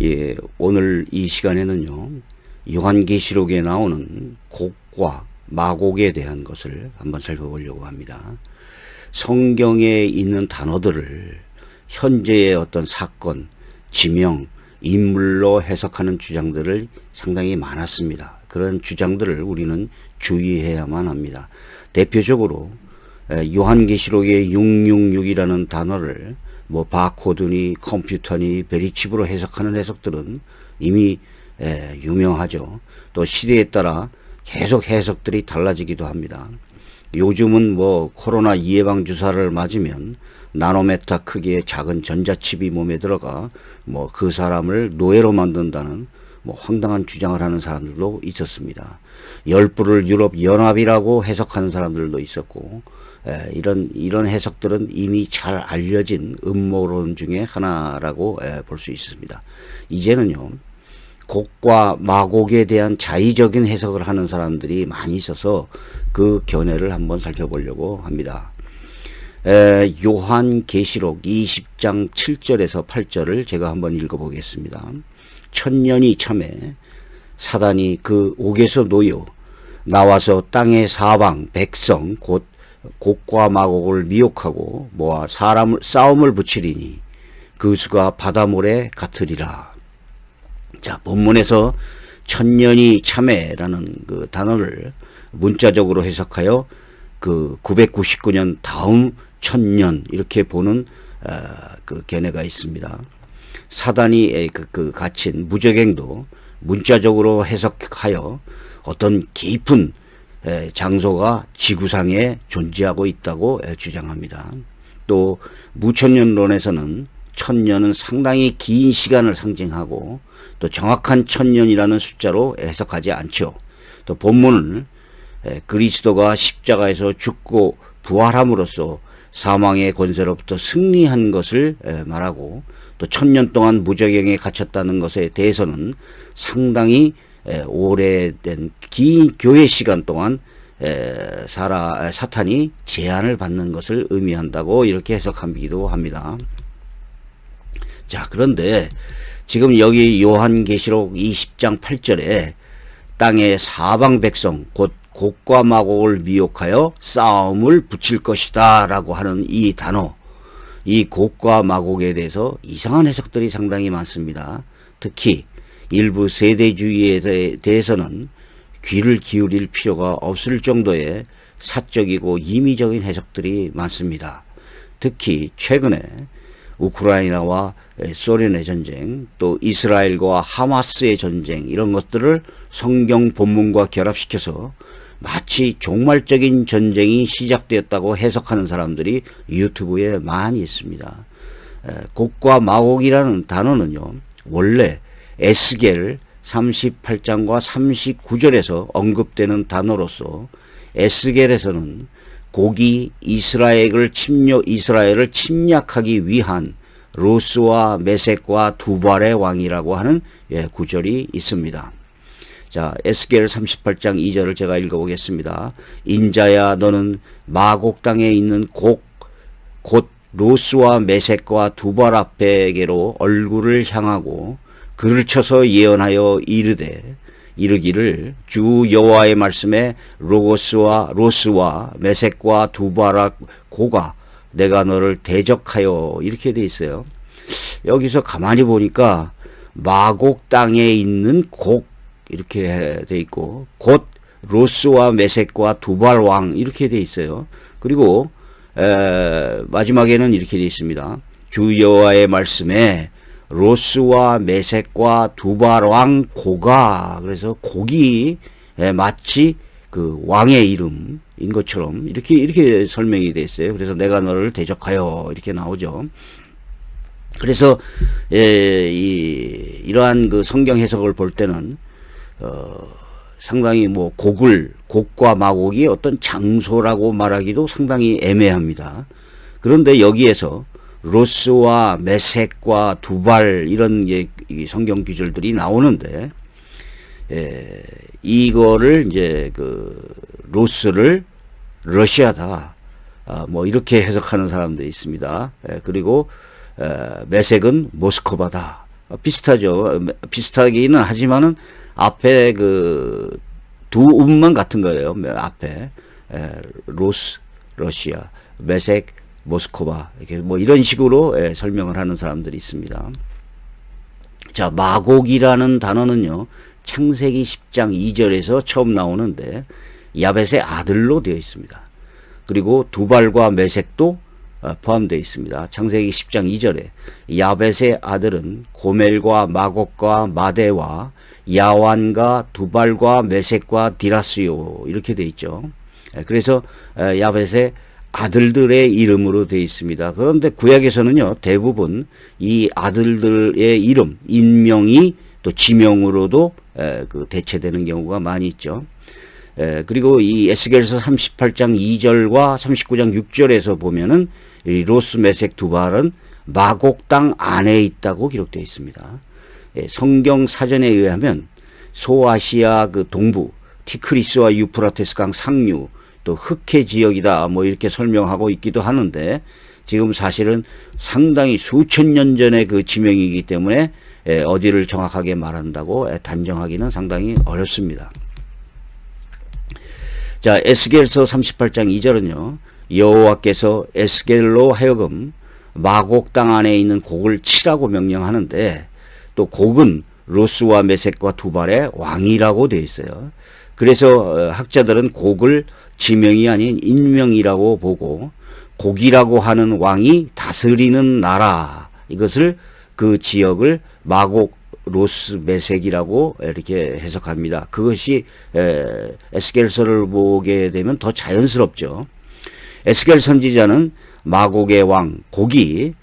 예, 오늘 이 시간에는요, 요한계시록에 나오는 곡과 마곡에 대한 것을 한번 살펴보려고 합니다. 성경에 있는 단어들을 현재의 어떤 사건, 지명, 인물로 해석하는 주장들을 상당히 많았습니다. 그런 주장들을 우리는 주의해야만 합니다. 대표적으로 요한계시록의 666이라는 단어를 뭐 바코드니 컴퓨터니 베리칩으로 해석하는 해석들은 이미 유명하죠. 또 시대에 따라 계속 해석들이 달라지기도 합니다. 요즘은 뭐 코로나 예방 주사를 맞으면 나노메타 크기의 작은 전자칩이 몸에 들어가 뭐 그 사람을 노예로 만든다는 뭐 황당한 주장을 하는 사람들도 있었습니다. 열불을 유럽 연합이라고 해석하는 사람들도 있었고, 이런 해석들은 이미 잘 알려진 음모론 중에 하나라고 볼 수 있습니다. 이제는요, 곡과 마곡에 대한 자의적인 해석을 하는 사람들이 많이 있어서 그 견해를 한번 살펴보려고 합니다. 요한계시록 20장 7절에서 8절을 제가 한번 읽어보겠습니다. 천년이 참에 사단이 그 옥에서 놓여 나와서 땅의 사방 백성 곧 곡과 마곡을 미혹하고 모아 싸움을 붙이리니 그 수가 바다모래 같으리라. 자, 본문에서 천년이 참에라는 그 단어를 문자적으로 해석하여 그 999년 다음 천년 이렇게 보는 그 견해가 있습니다. 사단이 갇힌 무저갱도 문자적으로 해석하여 어떤 깊은 장소가 지구상에 존재하고 있다고 주장합니다. 또 무천년론에서는 천년은 상당히 긴 시간을 상징하고 또 정확한 천년이라는 숫자로 해석하지 않죠. 또 본문은 그리스도가 십자가에서 죽고 부활함으로써 사망의 권세로부터 승리한 것을 말하고 또 천년 동안 무저갱에 갇혔다는 것에 대해서는 상당히 오래된 긴 교회 시간 동안 사탄이 제한을 받는 것을 의미한다고 이렇게 해석하기도 합니다. 자, 그런데 지금 여기 요한계시록 20장 8절에 땅의 사방 백성 곧 곡과 마곡을 미혹하여 싸움을 붙일 것이다 라고 하는 이 단어, 이 곡과 마곡에 대해서 이상한 해석들이 상당히 많습니다. 특히 일부 세대주의에 대해서는 귀를 기울일 필요가 없을 정도의 사적이고 임의적인 해석들이 많습니다. 특히 최근에 우크라이나와 소련의 전쟁, 또 이스라엘과 하마스의 전쟁, 이런 것들을 성경 본문과 결합시켜서 마치 종말적인 전쟁이 시작되었다고 해석하는 사람들이 유튜브에 많이 있습니다. 곡과 마곡이라는 단어는요, 원래 에스겔 38장과 39절에서 언급되는 단어로서 에스겔에서는 곡이 이스라엘을 침략하기 위한 로스와 메섹과 두발의 왕이라고 하는 구절이 있습니다. 자, 에스겔 38장 2절을 제가 읽어보겠습니다. 인자야, 너는 마곡 땅에 있는 곡 곧 로스와 메섹과 두발 앞에게로 얼굴을 향하고 글을 쳐서 예언하여 이르기를 주 여호와의 말씀에 로스와 메섹과 두바라 고가 내가 너를 대적하여, 이렇게 돼 있어요. 여기서 가만히 보니까 마곡 땅에 있는 곡 이렇게 돼 있고 곧 로스와 메섹과 두발 왕 이렇게 돼 있어요. 그리고 마지막에는 이렇게 돼 있습니다. 주 여호와의 말씀에 로스와 메섹과 두발 왕 고가, 그래서 곡이 마치 그 왕의 이름인 것처럼 이렇게 설명이 돼 있어요. 그래서 내가 너를 대적하여 이렇게 나오죠. 그래서 이러한 그 성경 해석을 볼 때는 상당히 뭐 곡과 마곡이 어떤 장소라고 말하기도 상당히 애매합니다. 그런데 여기에서 로스와 메섹과 두발 이런 성경 구절들이 나오는데, 이거를 이제 그 로스를 러시아다, 뭐 이렇게 해석하는 사람들이 있습니다. 그리고 메섹은 모스크바다, 비슷하죠. 비슷하기는 하지만은 앞에 그 두 음만 같은 거예요. 앞에 로스, 러시아, 메색, 모스코바 이렇게 뭐 이런 식으로 설명을 하는 사람들이 있습니다. 자, 마곡이라는 단어는요, 창세기 10장 2절에서 처음 나오는데 야벳의 아들로 되어 있습니다. 그리고 두발과 메색도 포함되어 있습니다. 창세기 10장 2절에 야벳의 아들은 고멜과 마곡과 마대와 야완과 두발과 메색과 디라스요 이렇게 되어 있죠. 그래서 야벳의 아들들의 이름으로 되어 있습니다. 그런데 구약에서는요, 대부분 이 아들들의 이름, 인명이 또 지명으로도 그 대체되는 경우가 많이 있죠. 그리고 이 에스겔서 38장 2절과 39장 6절에서 보면은 이 로스, 메색, 두발은 마곡 땅 안에 있다고 기록되어 있습니다. 성경 사전에 의하면 소아시아 그 동부, 티크리스와 유프라테스 강 상류, 또 흑해 지역이다 뭐 이렇게 설명하고 있기도 하는데, 지금 사실은 상당히 수천 년 전의 그 지명이기 때문에 어디를 정확하게 말한다고 단정하기는 상당히 어렵습니다. 자, 에스겔서 38장 2절은요, 여호와께서 에스겔로 하여금 마곡 땅 안에 있는 곡을 치라고 명령하는데, 또 곡은 로스와 메색과 두발의 왕이라고 되어 있어요. 그래서 학자들은 곡을 지명이 아닌 인명이라고 보고, 곡이라고 하는 왕이 다스리는 나라, 이것을 그 지역을 마곡, 로스, 메색이라고 이렇게 해석합니다. 그것이 에스겔서를 보게 되면 더 자연스럽죠. 에스겔 선지자는 마곡의 왕 곡이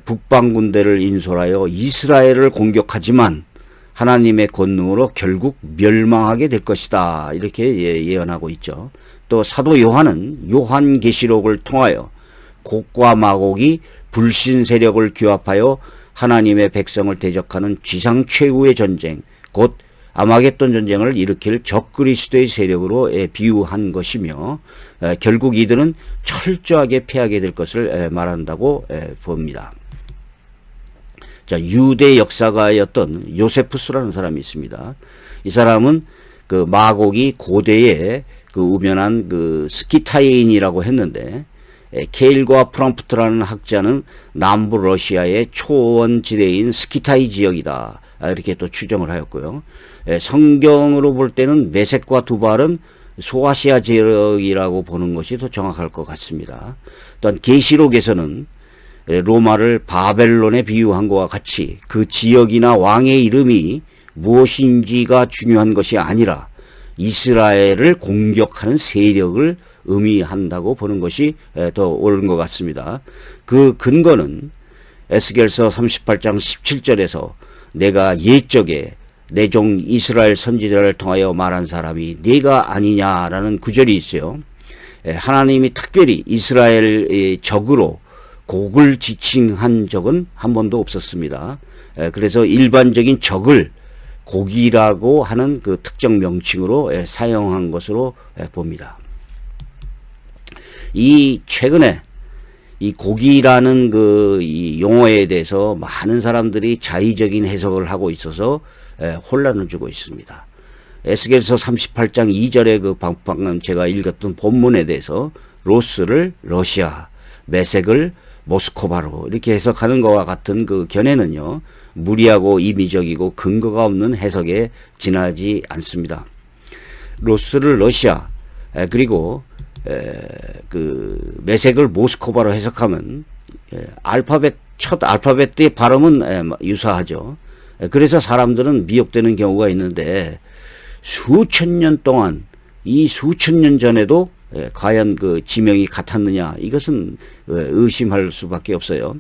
북방 군대를 인솔하여 이스라엘을 공격하지만 하나님의 권능으로 결국 멸망하게 될 것이다, 이렇게 예언하고 있죠. 또 사도 요한은 요한계시록을 통하여 곡과 마곡이 불신 세력을 규합하여 하나님의 백성을 대적하는 지상 최후의 전쟁, 곧 아마겟돈 전쟁을 일으킬 적그리스도의 세력으로 비유한 것이며, 결국 이들은 철저하게 패하게 될 것을 말한다고 봅니다. 자, 유대 역사가였던 요세푸스라는 사람이 있습니다. 이 사람은 그 마곡이 고대의 그 우면한 그 스키타인이라고 했는데, 케일과 프랑프트라는 학자는 남부 러시아의 초원지대인 스키타이 지역이다, 이렇게 또 추정을 하였고요. 성경으로 볼 때는 메색과 두발은 소아시아 지역이라고 보는 것이 더 정확할 것 같습니다. 또한 계시록에서는 로마를 바벨론에 비유한 것과 같이 그 지역이나 왕의 이름이 무엇인지가 중요한 것이 아니라 이스라엘을 공격하는 세력을 의미한다고 보는 것이 더 옳은 것 같습니다. 그 근거는 에스겔서 38장 17절에서 내가 옛적에 내 종 이스라엘 선지자를 통하여 말한 사람이 네가 아니냐라는 구절이 있어요. 하나님이 특별히 이스라엘의 적으로 곡을 지칭한 적은 한 번도 없었습니다. 그래서 일반적인 적을 곡이라고 하는 그 특정 명칭으로 사용한 것으로 봅니다. 이 최근에 이 곡이라는 이 용어에 대해서 많은 사람들이 자의적인 해석을 하고 있어서 혼란을 주고 있습니다. 에스겔서 38장 2절의 그 방금 제가 읽었던 본문에 대해서 로스를 러시아, 메색을 모스코바로 이렇게 해석하는 것과 같은 그 견해는요, 무리하고 임의적이고 근거가 없는 해석에 지나지 않습니다. 로스를 러시아, 그리고 그 메색을 모스코바로 해석하면 첫 알파벳의 발음은 유사하죠. 그래서 사람들은 미혹되는 경우가 있는데, 수천 년 동안 이 수천 년 전에도 과연 그 지명이 같았느냐, 이것은 의심할 수밖에 없어요.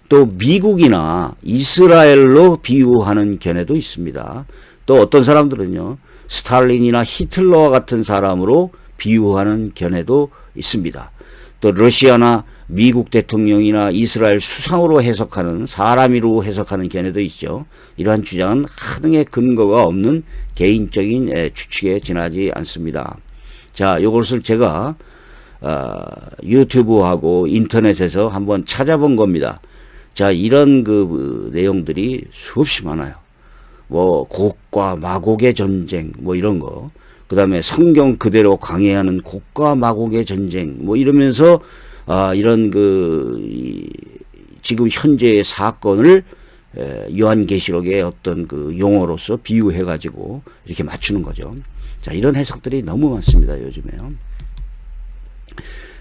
또 미국이나 이스라엘로 비유하는 견해도 있습니다. 또 어떤 사람들은요, 스탈린이나 히틀러와 같은 사람으로 비유하는 견해도 있습니다. 또 러시아나 미국 대통령이나 이스라엘 수상으로 해석하는, 사람으로 해석하는 견해도 있죠. 이러한 주장은 하등의 근거가 없는 개인적인 추측에 지나지 않습니다. 자, 이것을 제가 유튜브하고 인터넷에서 한번 찾아본 겁니다. 자, 이런 내용들이 수없이 많아요. 뭐 곡과 마곡의 전쟁 뭐 이런 거, 그 다음에 성경 그대로 강해하는 곡과 마곡의 전쟁 뭐 이러면서 이런 지금 현재의 사건을 요한계시록의 어떤 용어로서 비유해 가지고 이렇게 맞추는 거죠. 자, 이런 해석들이 너무 많습니다, 요즘에요.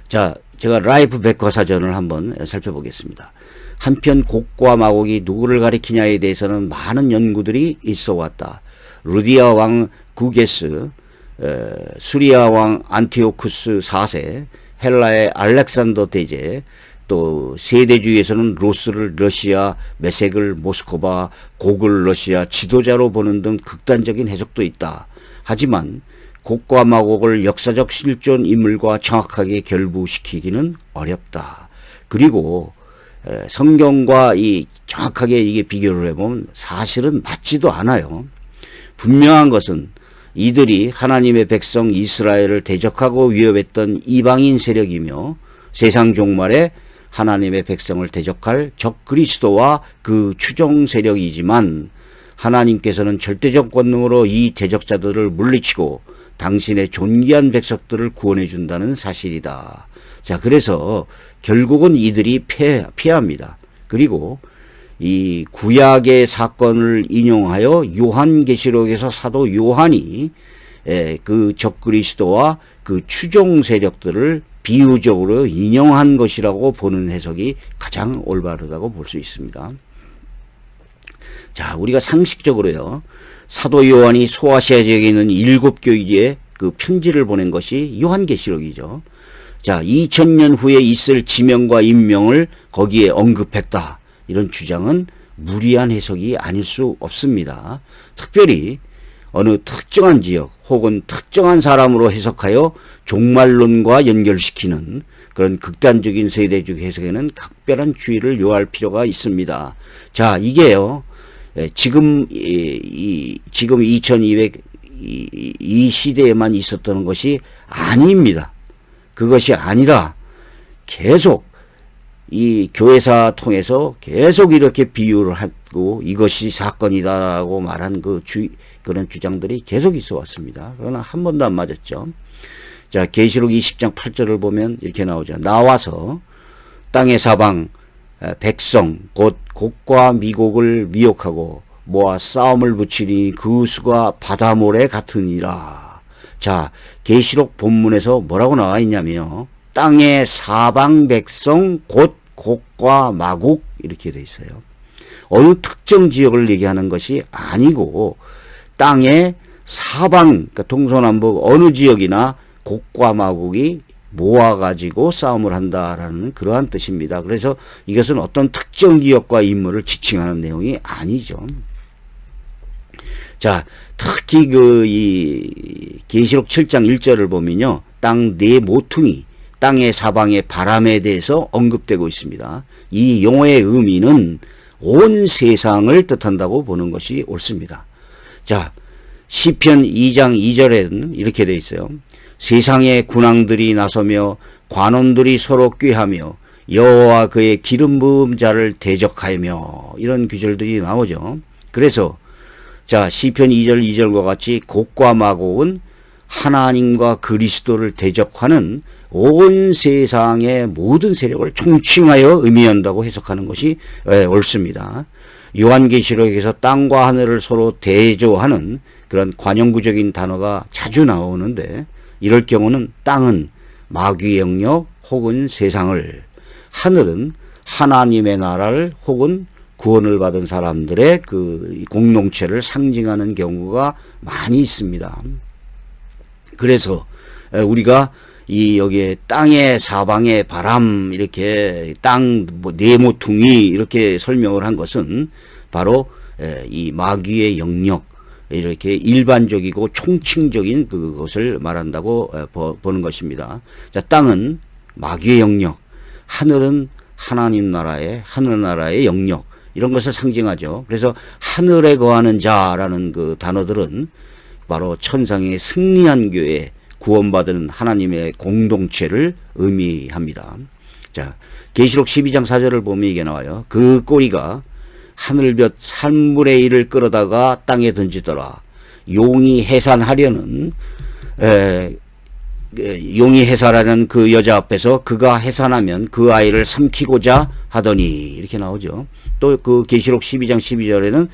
자, 제가 라이프 백과사전을 한번 살펴보겠습니다. 한편 곡과 마곡이 누구를 가리키냐에 대해서는 많은 연구들이 있어 왔다. 루디아 왕 구게스, 수리아 왕 안티오쿠스 4세, 헬라의 알렉산더 대제, 또 세대주의에서는 로스를 러시아, 메색을 모스크바, 곡을 러시아 지도자로 보는 등 극단적인 해석도 있다. 하지만 곡과 마곡을 역사적 실존 인물과 정확하게 결부시키기는 어렵다. 그리고 성경과 정확하게 이게 비교를 해보면 사실은 맞지도 않아요. 분명한 것은 이들이 하나님의 백성 이스라엘을 대적하고 위협했던 이방인 세력이며 세상 종말에 하나님의 백성을 대적할 적 그리스도와 그 추종 세력이지만, 하나님께서는 절대적 권능으로 이 대적자들을 물리치고 당신의 존귀한 백성들을 구원해 준다는 사실이다. 자, 그래서 결국은 이들이 패합니다. 그리고 이 구약의 사건을 인용하여 요한계시록에서 사도 요한이 그 적그리스도와 그 추종 세력들을 비유적으로 인용한 것이라고 보는 해석이 가장 올바르다고 볼 수 있습니다. 자, 우리가 상식적으로요, 사도 요한이 소아시아 지역에 있는 7교회에 그 편지를 보낸 것이 요한계시록이죠. 자, 2000년 후에 있을 지명과 인명을 거기에 언급했다. 이런 주장은 무리한 해석이 아닐 수 없습니다. 특별히 어느 특정한 지역 혹은 특정한 사람으로 해석하여 종말론과 연결시키는 그런 극단적인 세대적 해석에는 각별한 주의를 요할 필요가 있습니다. 자, 이게요, 지금 2200 이 시대에만 있었던 것이 아닙니다. 그것이 아니라 계속 이 교회사 통해서 계속 이렇게 비유를 하고 이것이 사건이다라고 말한 그런 주장들이 계속 있어 왔습니다. 그러나 한 번도 안 맞았죠. 자, 계시록 20장 8절을 보면 이렇게 나오죠. 나와서 땅의 사방 백성 곧 곡과 미곡을 미혹하고 모아 싸움을 붙이니 그 수가 바다모래 같으니라. 자, 계시록 본문에서 뭐라고 나와 있냐면요, 땅의 사방 백성 곧 곡과 마곡 이렇게 돼 있어요. 어느 특정 지역을 얘기하는 것이 아니고 땅의 사방, 그러니까 동서남북 어느 지역이나 곡과 마곡이 모아가지고 싸움을 한다라는 그러한 뜻입니다. 그래서 이것은 어떤 특정 지역과 인물을 지칭하는 내용이 아니죠. 자, 특히 이 계시록 7장 1절을 보면요, 땅 네 모퉁이, 땅의 사방의 바람에 대해서 언급되고 있습니다. 이 용어의 의미는 온 세상을 뜻한다고 보는 것이 옳습니다. 자, 시편 2장 2절에는 이렇게 되어 있어요. 세상의 군왕들이 나서며 관원들이 서로 꾀하며 여호와 그의 기름 부음 자를 대적하며, 이런 구절들이 나오죠. 그래서 자, 시편 2절 2절과 같이 곡과 마곡은 하나님과 그리스도를 대적하는 온 세상의 모든 세력을 총칭하여 의미한다고 해석하는 것이 옳습니다. 요한계시록에서 땅과 하늘을 서로 대조하는 그런 관용구적인 단어가 자주 나오는데, 이럴 경우는 땅은 마귀의 영역 혹은 세상을, 하늘은 하나님의 나라를 혹은 구원을 받은 사람들의 그 공동체를 상징하는 경우가 많이 있습니다. 그래서 우리가 여기에 땅의 사방의 바람, 이렇게 땅 네모퉁이 이렇게 설명을 한 것은 바로 이 마귀의 영역, 이렇게 일반적이고 총칭적인 그것을 말한다고 보는 것입니다. 자, 땅은 마귀의 영역, 하늘은 하나님 나라의 하늘나라의 영역, 이런 것을 상징하죠. 그래서 하늘에 거하는 자라는 그 단어들은 바로 천상의 승리한 교회, 구원받은 하나님의 공동체를 의미합니다. 자, 계시록 12장 4절을 보면 이게 나와요. 그 꼬리가 하늘볕 3분의 1을 끌어다가 땅에 던지더라. 용이 해산하려는 용이 해산하는 그 여자 앞에서 그가 해산하면 그 아이를 삼키고자 하더니 이렇게 나오죠. 또 그 계시록 12장 12절에는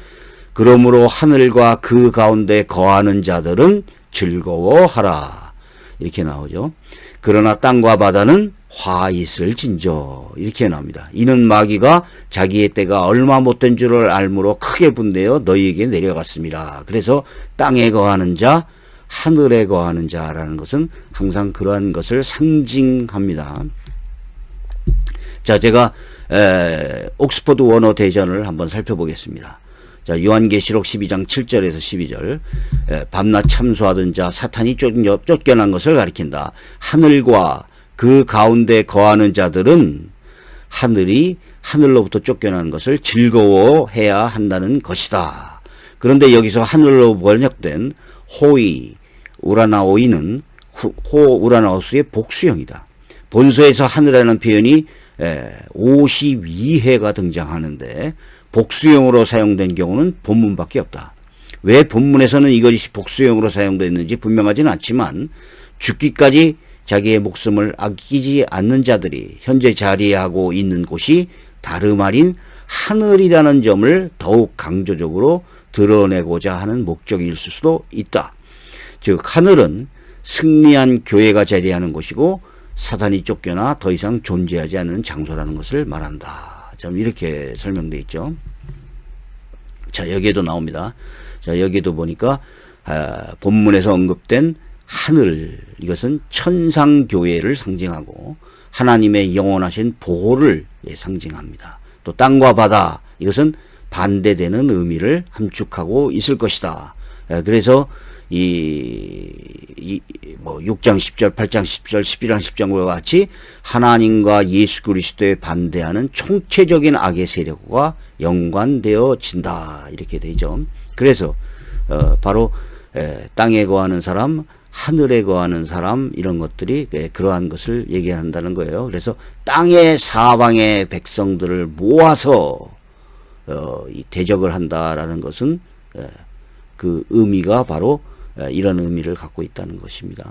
그러므로 하늘과 그 가운데 거하는 자들은 즐거워하라 이렇게 나오죠. 그러나 땅과 바다는 화 있을진저 이렇게 나옵니다. 이는 마귀가 자기의 때가 얼마 못된 줄을 알므로 크게 분내어 너희에게 내려갔습니다. 그래서 땅에 거하는 자, 하늘에 거하는 자라는 것은 항상 그러한 것을 상징합니다. 자, 제가 옥스퍼드 원어 대전을 한번 살펴보겠습니다. 자, 요한계시록 12장 7절에서 12절. 밤낮 참소하던 자 사탄이 쫓겨난 것을 가리킨다. 하늘과 그 가운데 거하는 자들은 하늘로부터 쫓겨나는 것을 즐거워해야 한다는 것이다. 그런데 여기서 하늘로 번역된 호이, 우라나오이는 우라나오스의 복수형이다. 본서에서 하늘이라는 표현이 52회가 등장하는데 복수형으로 사용된 경우는 본문밖에 없다. 왜 본문에서는 이것이 복수형으로 사용됐는지 분명하지는 않지만 죽기까지 자기의 목숨을 아끼지 않는 자들이 현재 자리하고 있는 곳이 다름 아닌 하늘이라는 점을 더욱 강조적으로 드러내고자 하는 목적일 수도 있다. 즉 하늘은 승리한 교회가 자리하는 곳이고 사단이 쫓겨나 더 이상 존재하지 않는 장소라는 것을 말한다. 좀 이렇게 설명되어 있죠. 자, 여기에도 나옵니다. 자, 여기에도 보니까 본문에서 언급된 하늘, 이것은 천상교회를 상징하고 하나님의 영원하신 보호를 상징합니다. 또 땅과 바다, 이것은 반대되는 의미를 함축하고 있을 것이다. 그래서 6장 10절, 8장 10절, 11장 10장과 같이 하나님과 예수 그리스도에 반대하는 총체적인 악의 세력과 연관되어진다. 이렇게 되죠. 그래서 바로 땅에 거하는 사람, 하늘에 거하는 사람 이런 것들이 그러한 것을 얘기한다는 거예요. 그래서 땅의 사방의 백성들을 모아서 대적을 한다라는 것은 그 의미가 바로 이런 의미를 갖고 있다는 것입니다.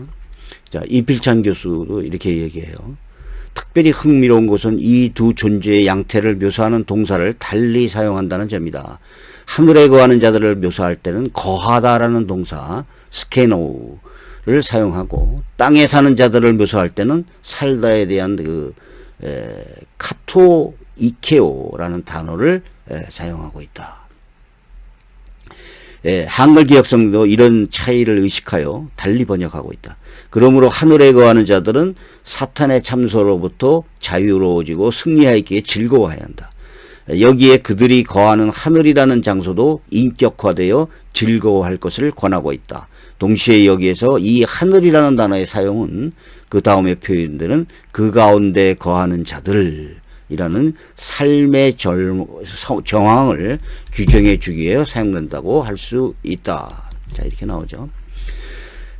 자, 이필찬 교수도 이렇게 얘기해요. 특별히 흥미로운 것은 이 두 존재의 양태를 묘사하는 동사를 달리 사용한다는 점이다. 하늘에 거하는 자들을 묘사할 때는 거하다라는 동사 스케노를 사용하고 땅에 사는 자들을 묘사할 때는 살다에 대한 카토 이케오라는 단어를 사용하고 있다. 한글 기역성도 이런 차이를 의식하여 달리 번역하고 있다. 그러므로 하늘에 거하는 자들은 사탄의 참소로부터 자유로워지고 승리하기에 즐거워해야 한다. 여기에 그들이 거하는 하늘이라는 장소도 인격화되어 즐거워할 것을 권하고 있다. 동시에 여기에서 이 하늘이라는 단어의 사용은 그 다음에 표현되는 그 가운데 거하는 자들이라는 삶의 정황을 규정해 주기 위해 사용된다고 할 수 있다. 자, 이렇게 나오죠.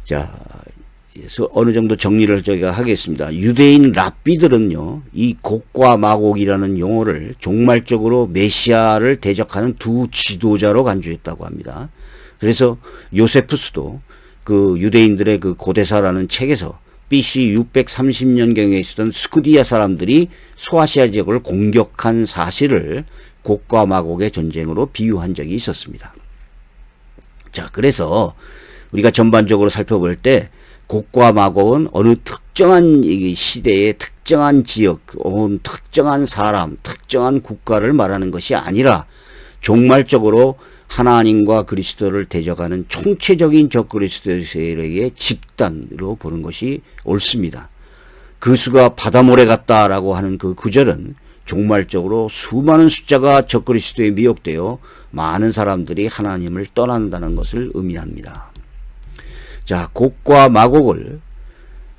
자, 그래서 어느 정도 정리를 저희가 하겠습니다. 유대인 랍비들은요, 이 곡과 마곡이라는 용어를 종말적으로 메시아를 대적하는 두 지도자로 간주했다고 합니다. 그래서 요세푸스도 그 유대인들의 그 고대사라는 책에서 BC 630년경에 있었던 스쿠디아 사람들이 소아시아 지역을 공격한 사실을 곡과 마곡의 전쟁으로 비유한 적이 있었습니다. 자, 그래서 우리가 전반적으로 살펴볼 때 곡과 마곡은 어느 특정한 시대의 특정한 지역, 혹은 특정한 사람, 특정한 국가를 말하는 것이 아니라 종말적으로 하나님과 그리스도를 대적하는 총체적인 적그리스도의 세력의 집단으로 보는 것이 옳습니다. 그 수가 바다모래 같다라고 하는 그 구절은 종말적으로 수많은 숫자가 적그리스도에 미혹되어 많은 사람들이 하나님을 떠난다는 것을 의미합니다. 자, 곡과 마곡을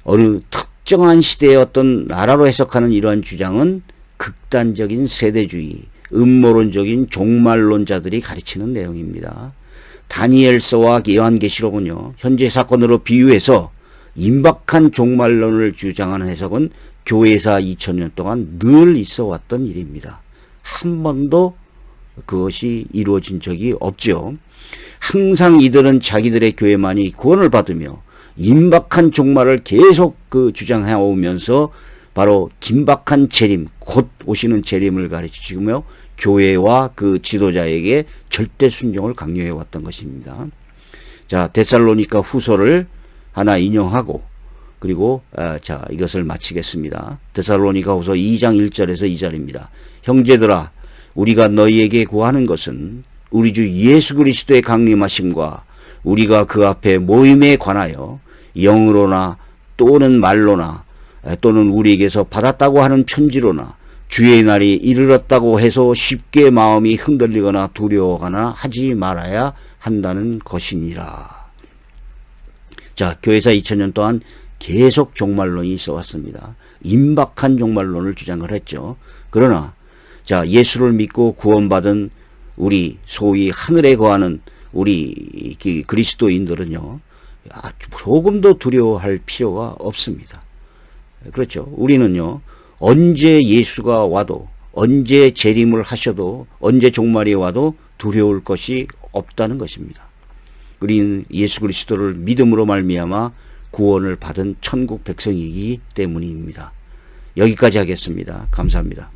어느 특정한 시대의 어떤 나라로 해석하는 이러한 주장은 극단적인 세대주의, 음모론적인 종말론자들이 가르치는 내용입니다. 다니엘서와 요한계시록은요, 현재 사건으로 비유해서 임박한 종말론을 주장하는 해석은 교회사 2000년 동안 늘 있어 왔던 일입니다. 한 번도 그것이 이루어진 적이 없죠. 항상 이들은 자기들의 교회만이 구원을 받으며 임박한 종말을 계속 주장해 오면서 바로 긴박한 재림, 곧 오시는 재림을 가르치며 교회와 그 지도자에게 절대 순종을 강요해 왔던 것입니다. 자, 데살로니가 후서를 하나 인용하고 그리고 자, 이것을 마치겠습니다. 데살로니가 후서 2장 1절에서 2절입니다. 형제들아, 우리가 너희에게 구하는 것은 우리 주 예수 그리스도의 강림하심과 우리가 그 앞에 모임에 관하여 영으로나 또는 말로나 또는 우리에게서 받았다고 하는 편지로나 주의 날이 이르렀다고 해서 쉽게 마음이 흔들리거나 두려워하거나 하지 말아야 한다는 것이니라. 자, 교회사 2000년 동안 계속 종말론이 있어 왔습니다. 임박한 종말론을 주장을 했죠. 그러나 자, 예수를 믿고 구원받은 우리 소위 하늘에 거하는 우리 그리스도인들은요, 조금도 두려워할 필요가 없습니다. 그렇죠. 우리는요, 언제 예수가 와도, 언제 재림을 하셔도, 언제 종말이 와도 두려울 것이 없다는 것입니다. 우리는 예수 그리스도를 믿음으로 말미암아 구원을 받은 천국 백성이기 때문입니다. 여기까지 하겠습니다. 감사합니다.